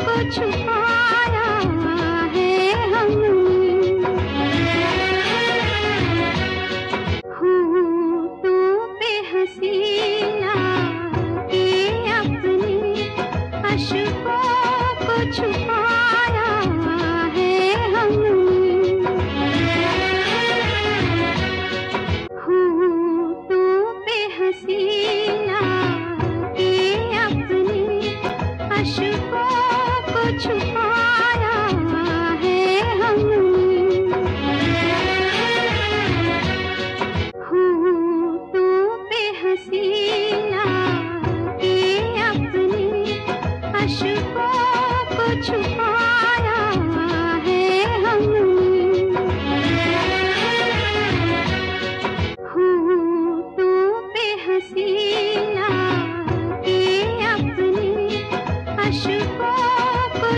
को छुपाया है हमने, होठों पे हसीना के अपने अश्कों को छुपाया है हमने, होठों पे हसीना के अपने अश्कों को छुपाया है हमने, होठों पे हसीना के अपने अश्कों को छुपाया है हमने, होठों पे हसीना के अपने अश्कों को